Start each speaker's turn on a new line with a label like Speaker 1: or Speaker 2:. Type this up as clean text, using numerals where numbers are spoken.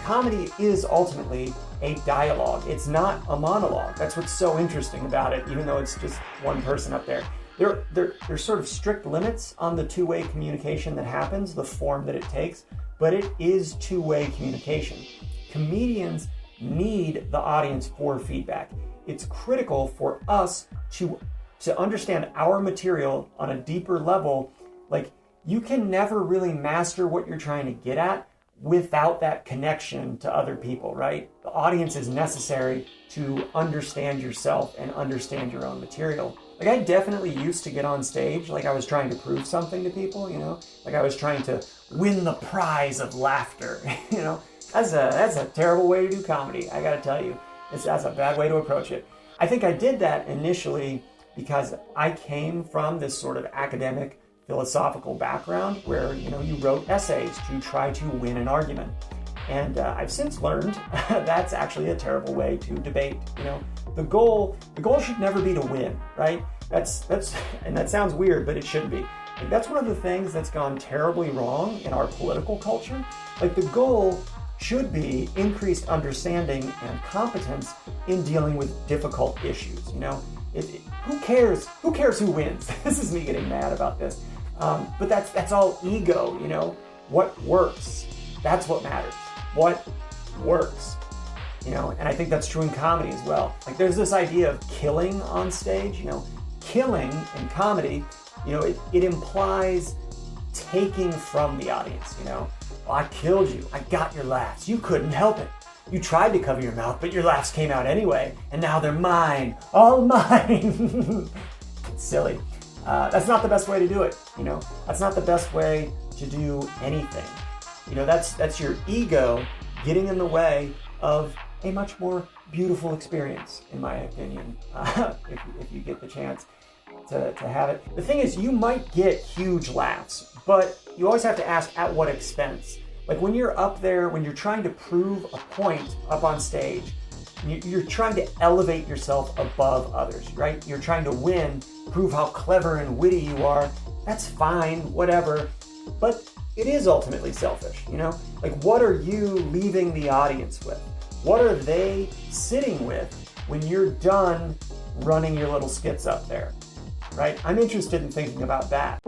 Speaker 1: comedy is ultimately a dialogue. It's not a monologue. That's what's so interesting about it, even though it's just one person up there. There's sort of strict limits on the two-way communication that happens, the form that it takes, but it is two-way communication. Comedians need the audience for feedback. It's critical for us to understand our material on a deeper level. Like, you can never really master what you're trying to get at without that connection to other people, right? The audience is necessary to understand yourself and understand your own material. Like, I definitely used to get on stage like I was trying to prove something to people, you know? Like I was trying to win the prize of laughter, you know? That's a terrible way to do comedy, I gotta tell you. That's a bad way to approach it. I think I did that initially because I came from this sort of academic, philosophical background where, you know, you wrote essays to try to win an argument. And I've since learned that's actually a terrible way to debate. You know, the goal should never be to win, right? That's and that sounds weird, but it shouldn't be. Like, that's one of the things that's gone terribly wrong in our political culture. Like, the goal should be increased understanding and competence in dealing with difficult issues. You know, who cares? Who cares who wins? This is me getting mad about this. But that's all ego. You know, what works? That's what matters. What works? You know, and I think that's true in comedy as well. Like, there's this idea of killing on stage. You know, killing in comedy, you know, it implies taking from the audience. You know, well, I killed you. I got your laughs. You couldn't help it. You tried to cover your mouth, but your laughs came out anyway, and now they're mine, all mine. It's silly. That's not the best way to do it. You know, that's not the best way to do anything. You know, that's your ego getting in the way of a much more beautiful experience, in my opinion, if you get the chance to have it. The thing is, you might get huge laughs, but you always have to ask, at what expense? Like, when you're up there, when you're trying to prove a point up on stage, you're trying to elevate yourself above others, right? You're trying to win, prove how clever and witty you are. That's fine, whatever. But it is ultimately selfish, you know? Like, what are you leaving the audience with? What are they sitting with when you're done running your little skits up there, right? I'm interested in thinking about that.